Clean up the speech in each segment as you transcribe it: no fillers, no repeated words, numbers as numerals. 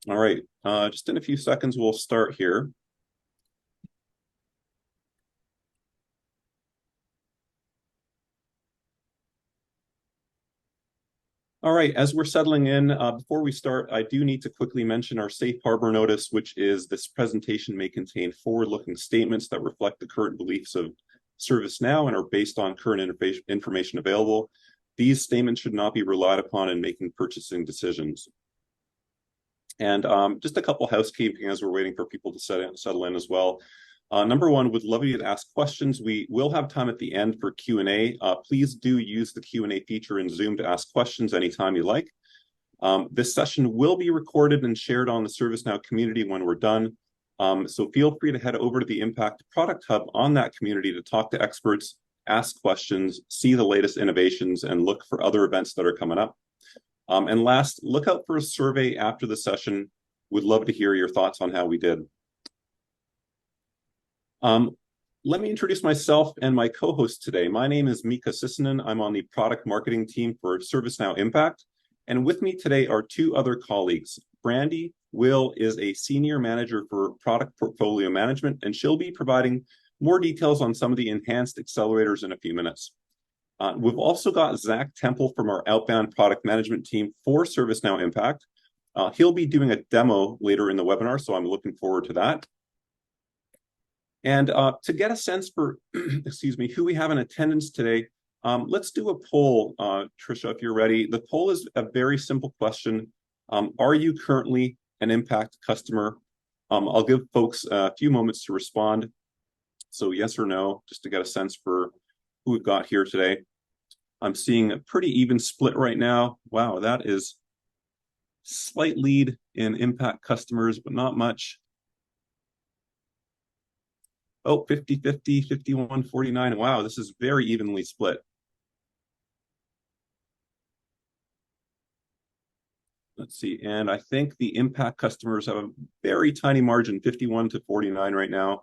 All right, just in a few seconds, we'll start here. All right, as we're settling in, before we start, I do need to quickly mention our safe harbor notice, which is this presentation may contain forward-looking statements that reflect the current beliefs of ServiceNow and are based on current information available. These statements should not be relied upon in making purchasing decisions. And just a couple housekeeping as we're waiting for people to settle in as well. Number one, would love you to ask questions. We will have time at the end for Q&A. Please do use the Q&A feature in Zoom to ask questions anytime you like. This session will be recorded and shared on the ServiceNow community when we're done. So feel free to head over to the Impact Product Hub on that community to talk to experts, ask questions, see the latest innovations, and look for other events that are coming up. And last, look out for a survey after the session. Would love to hear your thoughts on how we did. Let me introduce myself and my co-host today. My name is Mika Sissinen. I'm on the product marketing team for ServiceNow Impact. And with me today are two other colleagues. Brandy Will is a senior manager for product portfolio management, and she'll be providing more details on some of the enhanced accelerators in a few minutes. We've also got Zach Temple from our outbound product management team for ServiceNow Impact. He'll be doing a demo later in the webinar, so I'm looking forward to that. And to get a sense for, excuse me, who we have in attendance today, let's do a poll, Tricia, if you're ready. The poll is a very simple question. Are you currently an Impact customer? I'll give folks a few moments to respond. So yes or no, just to get a sense for who we've got here today. I'm seeing a pretty even split right now. Wow, that is slight lead in Impact customers, but not much. Oh, 50-50, 51-49. Wow, this is very evenly split. Let's see, and I think the Impact customers have a very tiny margin, 51-49 right now.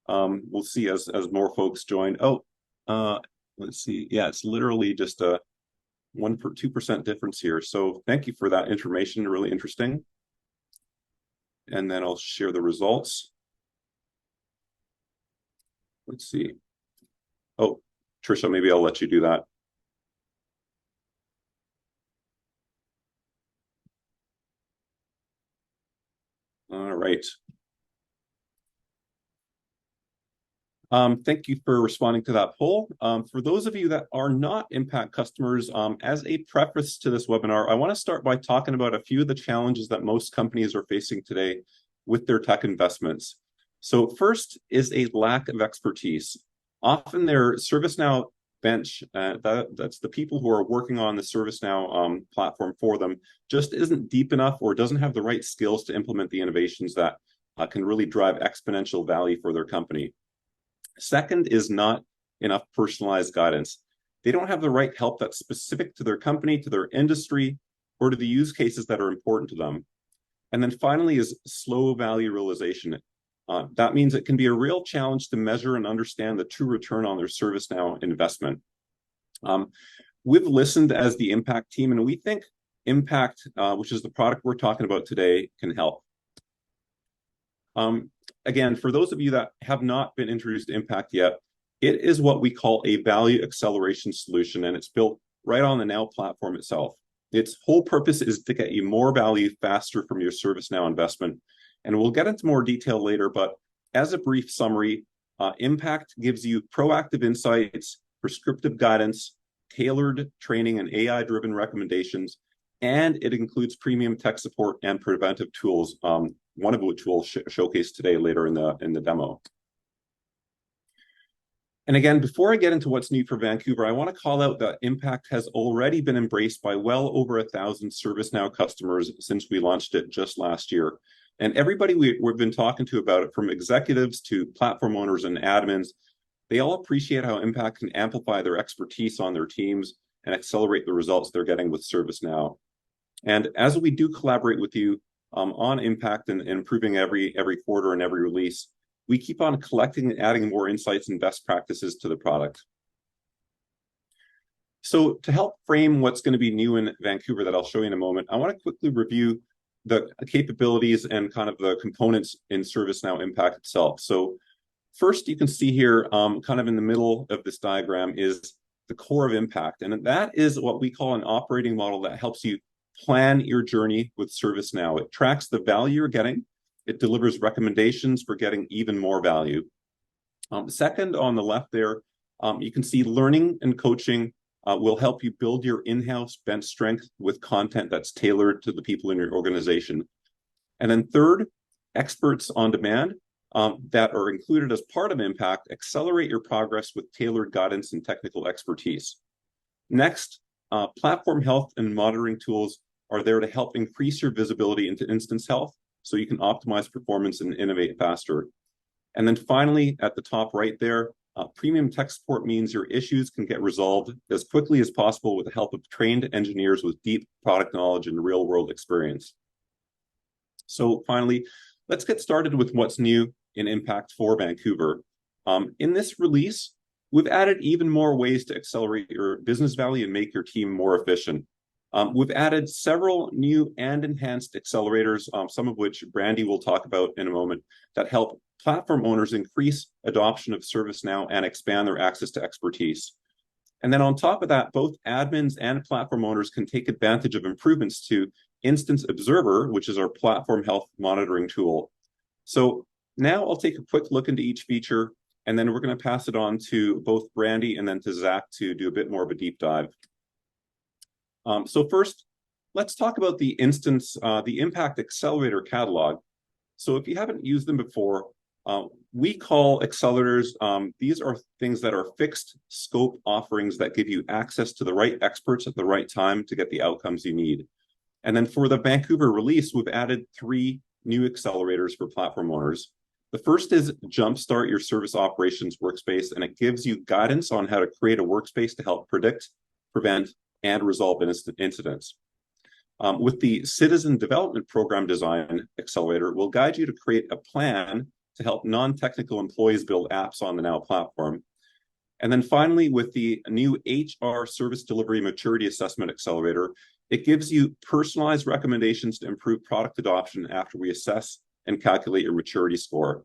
We'll see as more folks join. Oh, let's see. Yeah, it's literally just a 2% difference here. So thank you for that information, really interesting. And then I'll share the results. Let's see. Oh, Tricia, maybe I'll let you do that. All right. Thank you for responding to that poll. For those of you that are not Impact customers, as a preface to this webinar, I want to start by talking about a few of the challenges that most companies are facing today with their tech investments. So first is a lack of expertise. Often their ServiceNow bench, that's the people who are working on the ServiceNow platform for them, just isn't deep enough or doesn't have the right skills to implement the innovations that can really drive exponential value for their company. Second is not enough personalized guidance. They don't have the right help that's specific to their company, to their industry, or to the use cases that are important to them. And then finally is slow value realization. That means it can be a real challenge to measure and understand the true return on their ServiceNow investment. We've listened as the Impact team, and we think Impact, which is the product we're talking about today, can help. Again, for those of you that have not been introduced to Impact yet, it is what we call a value acceleration solution, and it's built right on the Now platform itself. Its whole purpose is to get you more value faster from your ServiceNow investment. And we'll get into more detail later, but as a brief summary, Impact gives you proactive insights, prescriptive guidance, tailored training, and AI-driven recommendations, and it includes premium tech support and preventive tools, one of which we'll showcase today later in the demo. And again, before I get into what's new for Vancouver, I want to call out that Impact has already been embraced by well over 1,000 ServiceNow customers since we launched it just last year. And everybody we've been talking to about it, from executives to platform owners and admins, they all appreciate how Impact can amplify their expertise on their teams and accelerate the results they're getting with ServiceNow. And as we do collaborate with you on Impact and improving every quarter and every release, we keep on collecting and adding more insights and best practices to the product. So to help frame what's going to be new in Vancouver that I'll show you in a moment, I want to quickly review the capabilities and kind of the components in ServiceNow Impact itself. So first, you can see here, kind of in the middle of this diagram is the core of Impact. And that is what we call an operating model that helps you plan your journey with ServiceNow. It tracks the value you're getting. It delivers recommendations for getting even more value. Second, on the left there, you can see learning and coaching will help you build your in-house bench strength with content that's tailored to the people in your organization. And then third, experts on demand that are included as part of Impact accelerate your progress with tailored guidance and technical expertise. Next, platform health and monitoring tools are there to help increase your visibility into instance health so you can optimize performance and innovate faster. And then finally, at the top right there, premium tech support means your issues can get resolved as quickly as possible with the help of trained engineers with deep product knowledge and real-world experience. So finally, let's get started with what's new in Impact for Vancouver. In this release, we've added even more ways to accelerate your business value and make your team more efficient. We've added several new and enhanced accelerators, some of which Brandy will talk about in a moment, that help platform owners increase adoption of ServiceNow and expand their access to expertise. And then on top of that, both admins and platform owners can take advantage of improvements to Instance Observer, which is our platform health monitoring tool. So now I'll take a quick look into each feature, and then we're going to pass it on to both Brandy and then to Zach to do a bit more of a deep dive. So first, let's talk about the Impact Accelerator catalog. So if you haven't used them before, we call accelerators, these are things that are fixed scope offerings that give you access to the right experts at the right time to get the outcomes you need. And then for the Vancouver release, we've added 3 new accelerators for platform owners. The first is Jumpstart Your Service Operations Workspace, and it gives you guidance on how to create a workspace to help predict, prevent, and resolve incidents. With the Citizen Development Program Design Accelerator, we'll guide you to create a plan to help non-technical employees build apps on the Now platform. And then finally, with the new HR Service Delivery Maturity Assessment Accelerator, it gives you personalized recommendations to improve product adoption after we assess and calculate your maturity score.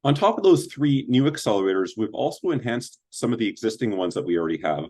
On top of those 3 new accelerators, we've also enhanced some of the existing ones that we already have.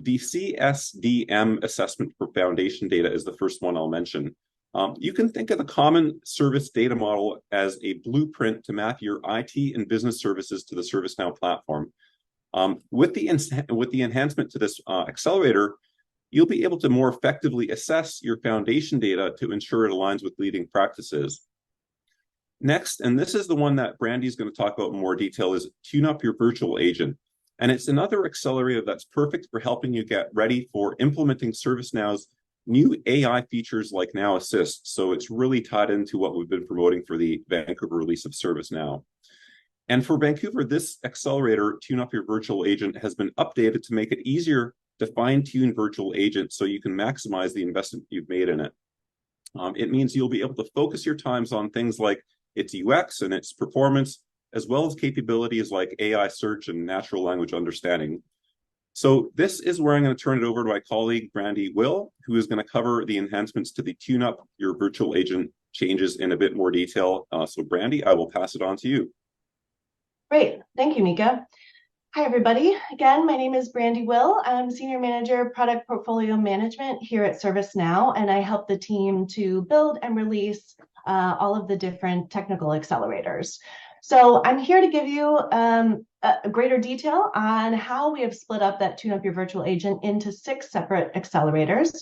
The CSDM assessment for foundation data is the first one I'll mention. You can think of the common service data model as a blueprint to map your IT and business services to the ServiceNow platform. With the enhancement to this accelerator, you'll be able to more effectively assess your foundation data to ensure it aligns with leading practices. Next, and this is the one that Brandy's going to talk about in more detail, is Tune Up Your Virtual Agent. And it's another accelerator that's perfect for helping you get ready for implementing ServiceNow's new AI features like Now Assist. So it's really tied into what we've been promoting for the Vancouver release of ServiceNow. And for Vancouver, this accelerator, Tune Up Your Virtual Agent, has been updated to make it easier to fine-tune virtual agents so you can maximize the investment you've made in it. It means you'll be able to focus your times on things like its UX and its performance, as well as capabilities like AI search and natural language understanding. So this is where I'm going to turn it over to my colleague, Brandy Will, who is going to cover the enhancements to the Tune Up Your Virtual Agent changes in a bit more detail. So Brandy, I will pass it on to you. Great. Thank you, Mika. Hi, everybody. Again, my name is Brandy Will. I'm Senior Manager, Product Portfolio Management here at ServiceNow, and I help the team to build and release all of the different technical accelerators. So I'm here to give you a greater detail on how we have split up that Tune Up Your Virtual Agent into 6 separate accelerators.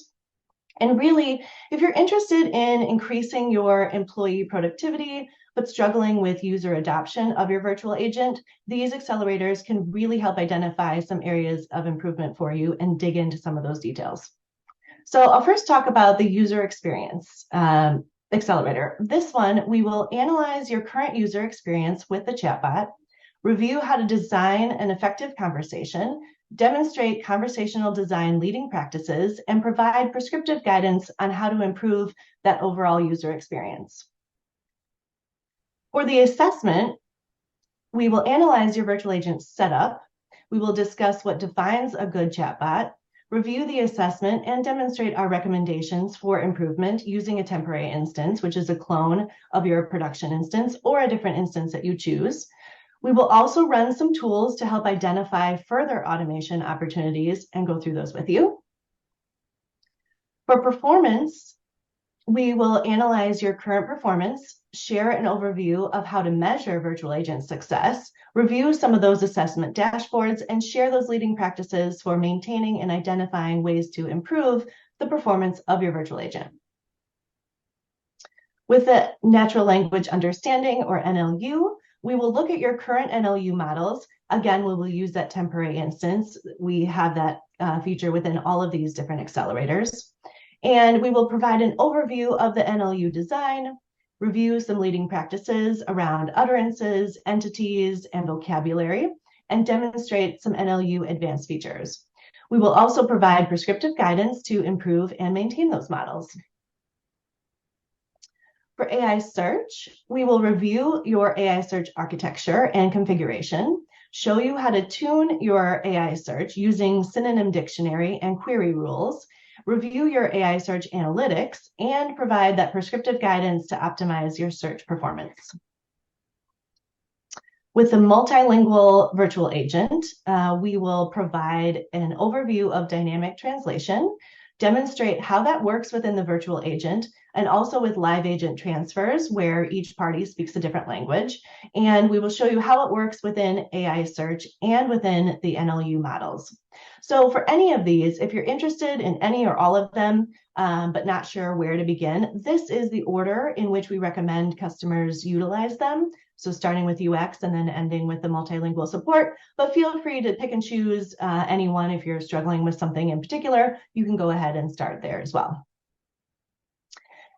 And really, if you're interested in increasing your employee productivity, but struggling with user adoption of your virtual agent, these accelerators can really help identify some areas of improvement for you and dig into some of those details. So I'll first talk about the user experience accelerator. This one, we will analyze your current user experience with the chatbot, review how to design an effective conversation, demonstrate conversational design leading practices, and provide prescriptive guidance on how to improve that overall user experience. For the assessment, we will analyze your virtual agent setup. We will discuss what defines a good chatbot. review the assessment, and demonstrate our recommendations for improvement using a temporary instance, which is a clone of your production instance or a different instance that you choose. We will also run some tools to help identify further automation opportunities and go through those with you. For performance, we will analyze your current performance, share an overview of how to measure virtual agent success, review some of those assessment dashboards, and share those leading practices for maintaining and identifying ways to improve the performance of your virtual agent. With the natural language understanding, or NLU, we will look at your current NLU models. Again, we will use that temporary instance. We have that feature within all of these different accelerators. And we will provide an overview of the NLU design, review some leading practices around utterances, entities, and vocabulary, and demonstrate some NLU advanced features. We will also provide prescriptive guidance to improve and maintain those models. For AI search, we will review your AI search architecture and configuration, show you how to tune your AI search using synonym dictionary and query rules, review your AI search analytics, and provide that prescriptive guidance to optimize your search performance. With the multilingual virtual agent, we will provide an overview of dynamic translation, demonstrate how that works within the virtual agent, and also with live agent transfers where each party speaks a different language. And we will show you how it works within AI search and within the NLU models. So for any of these, if you're interested in any or all of them, but not sure where to begin, this is the order in which we recommend customers utilize them. So starting with UX and then ending with the multilingual support, but feel free to pick and choose any one. If you're struggling with something in particular, you can go ahead and start there as well.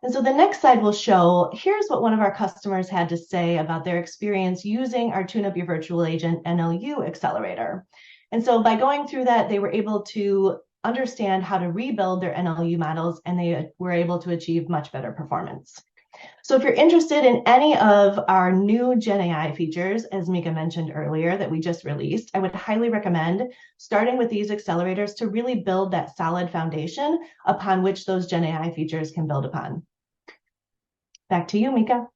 And so the next slide will show, here's what one of our customers had to say about their experience using our Tune Up Your Virtual Agent NLU accelerator. And so by going through that, they were able to understand how to rebuild their NLU models, and they were able to achieve much better performance. So if you're interested in any of our new Gen AI features, as Mika mentioned earlier, that we just released, I would highly recommend starting with these accelerators to really build that solid foundation upon which those Gen AI features can build upon. Back to you, Mika.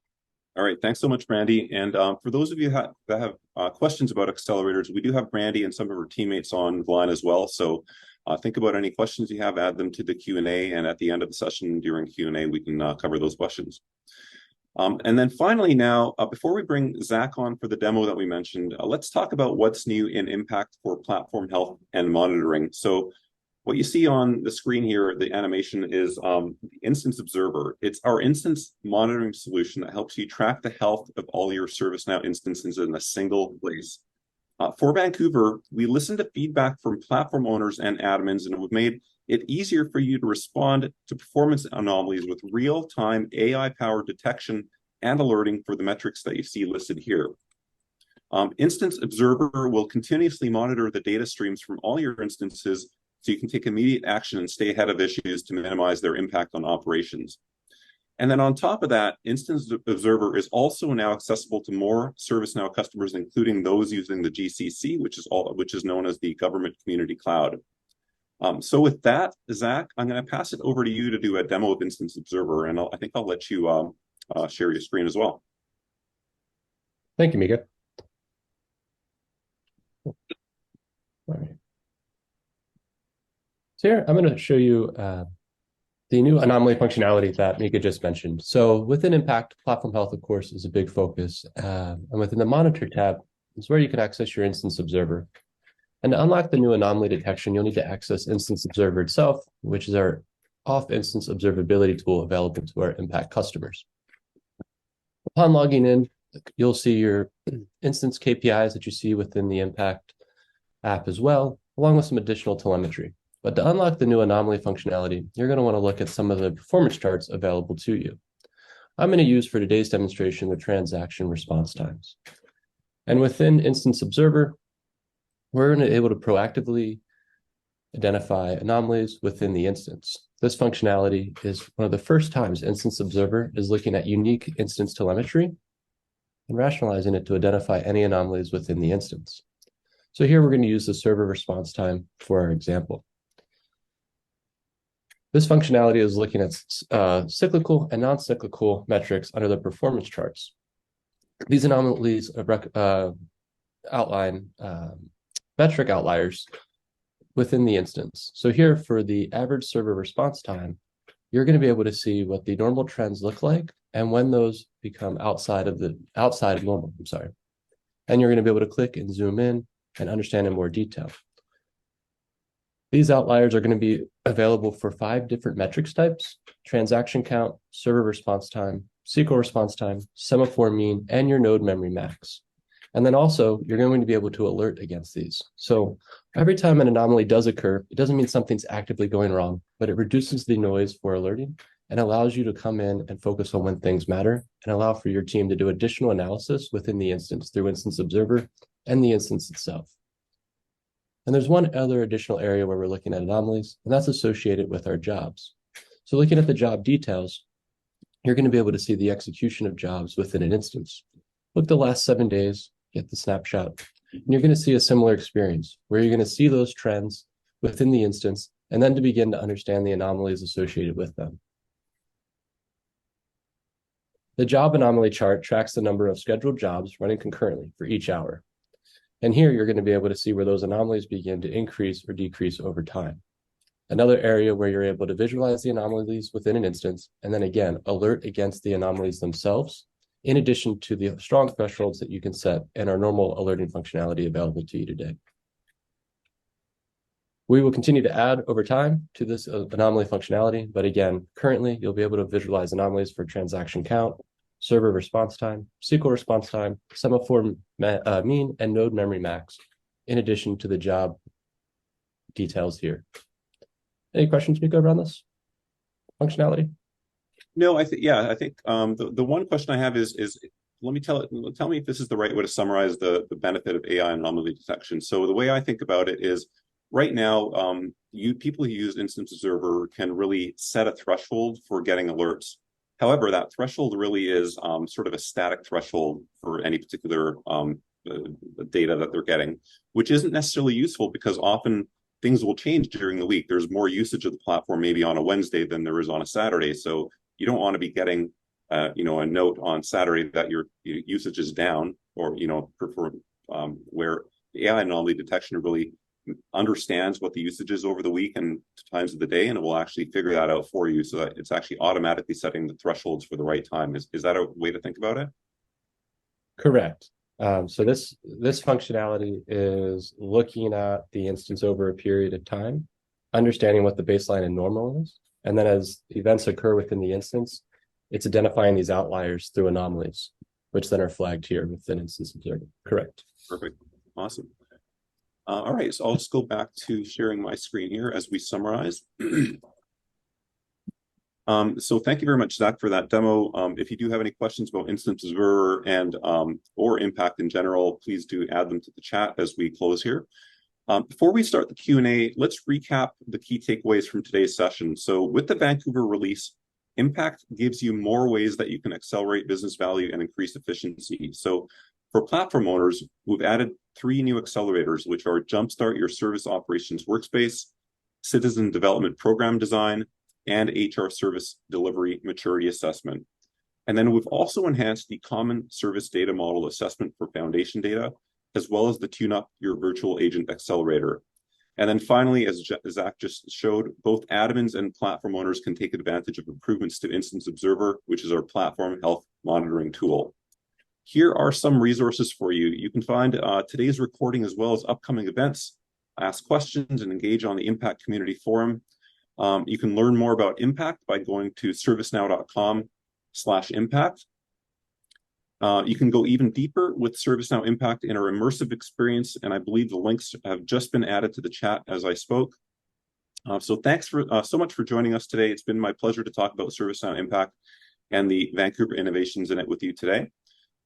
All right, thanks so much, Brandy. And for those of you that have questions about accelerators, we do have Brandy and some of her teammates on the line as well. So think about any questions you have, add them to the Q&A, and at the end of the session during Q&A, we can cover those questions. And then finally now, before we bring Zach on for the demo that we mentioned, let's talk about what's new in Impact for platform health and monitoring. So what you see on the screen here, the animation, is the Instance Observer. It's our instance monitoring solution that helps you track the health of all your ServiceNow instances in a single place. For Vancouver, we listened to feedback from platform owners and admins, and we've made it easier for you to respond to performance anomalies with real-time AI-powered detection and alerting for the metrics that you see listed here. Instance Observer will continuously monitor the data streams from all your instances so you can take immediate action and stay ahead of issues to minimize their impact on operations. And then on top of that, Instance Observer is also now accessible to more ServiceNow customers, including those using the GCC, which is known as the Government Community Cloud. So with that, Zach, I'm going to pass it over to you to do a demo of Instance Observer, and I think I'll let you share your screen as well. Thank you, Mika. All right. So here, I'm going to show you the new anomaly functionality that Mika just mentioned. So within Impact, platform health, of course, is a big focus. And within the Monitor tab is where you can access your Instance Observer. And to unlock the new anomaly detection, you'll need to access Instance Observer itself, which is our off-instance observability tool available to our Impact customers. Upon logging in, you'll see your instance KPIs that you see within the Impact app as well, along with some additional telemetry. But to unlock the new anomaly functionality, you're going to want to look at some of the performance charts available to you. I'm going to use for today's demonstration the transaction response times. And within Instance Observer, we're going to be able to proactively identify anomalies within the instance. This functionality is one of the first times Instance Observer is looking at unique instance telemetry and rationalizing it to identify any anomalies within the instance. So here we're going to use the server response time for our example. This functionality is looking at cyclical and non-cyclical metrics under the performance charts. These anomalies outline metric outliers within the instance. So here for the average server response time, you're going to be able to see what the normal trends look like and when those become outside of normal, And you're going to be able to click and zoom in and understand in more detail. These outliers are going to be available for 5 different metrics types: transaction count, server response time, SQL response time, semaphore mean, and your node memory max. And then also, you're going to be able to alert against these. So every time an anomaly does occur, it doesn't mean something's actively going wrong, but it reduces the noise for alerting and allows you to come in and focus on when things matter and allow for your team to do additional analysis within the instance through Instance Observer and the instance itself. And there's one other additional area where we're looking at anomalies, and that's associated with our jobs. So looking at the job details, you're going to be able to see the execution of jobs within an instance. Look the last 7 days, get the snapshot, and you're going to see a similar experience where you're going to see those trends within the instance and then to begin to understand the anomalies associated with them. The job anomaly chart tracks the number of scheduled jobs running concurrently for each hour. And here you're going to be able to see where those anomalies begin to increase or decrease over time. Another area where you're able to visualize the anomalies within an instance, and then again, alert against the anomalies themselves, in addition to the strong thresholds that you can set in our normal alerting functionality available to you today. We will continue to add over time to this anomaly functionality, but again, currently you'll be able to visualize anomalies for transaction count, server response time, SQL response time, semaphore mean, and node memory max, in addition to the job details here. Any questions, Miko, around this functionality? No, I think the one question I have is tell me if this is the right way to summarize the benefit of AI anomaly detection. So the way I think about it is right now, people who use Instance Observer can really set a threshold for getting alerts. However, that threshold really is sort of a static threshold for any particular data that they're getting, which isn't necessarily useful because often things will change during the week. There's more usage of the platform maybe on a Wednesday than there is on a Saturday. So you don't want to be getting a note on Saturday that your usage is down, or where the AI anomaly detection really understands what the usage is over the week and times of the day, and it will actually figure that out for you so that it's actually automatically setting the thresholds for the right time. Is that a way to think about it? Correct. So this functionality is looking at the instance over a period of time, understanding what the baseline and normal is, and then as events occur within the instance, it's identifying these outliers through anomalies, which then are flagged here within Instance Observer. Correct. Perfect. Awesome. All right, so I'll just go back to sharing my screen here as we summarize. So thank you very much, Zach, for that demo. If you do have any questions about Instance Observer and or Impact in general, please do add them to the chat as we close here. Before we start the Q&A, let's recap the key takeaways from today's session. So with the Vancouver release, Impact gives you more ways that you can accelerate business value and increase efficiency. So for platform owners, we've added 3 new accelerators, which are Jumpstart Your Service Operations Workspace, Citizen Development Program Design, and HR Service Delivery Maturity Assessment. And then we've also enhanced the Common Service Data Model Assessment for foundation data, as well as the Tune Up Your Virtual Agent Accelerator. And then finally, as Zach just showed, both admins and platform owners can take advantage of improvements to Instance Observer, which is our platform health monitoring tool. Here are some resources for you. You can find today's recording as well as upcoming events, ask questions, and engage on the Impact Community Forum. You can learn more about Impact by going to servicenow.com/impact. You can go even deeper with ServiceNow Impact in our immersive experience, and I believe the links have just been added to the chat as I spoke. So thanks so much for joining us today. It's been my pleasure to talk about ServiceNow Impact and the Vancouver innovations in it with you today.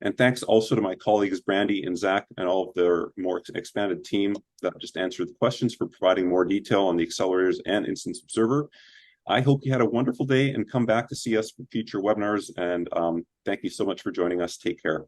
And thanks also to my colleagues, Brandy and Zach, and all of their more expanded team that just answered the questions for providing more detail on the accelerators and Instance Observer. I hope you had a wonderful day and come back to see us for future webinars. And thank you so much for joining us. Take care.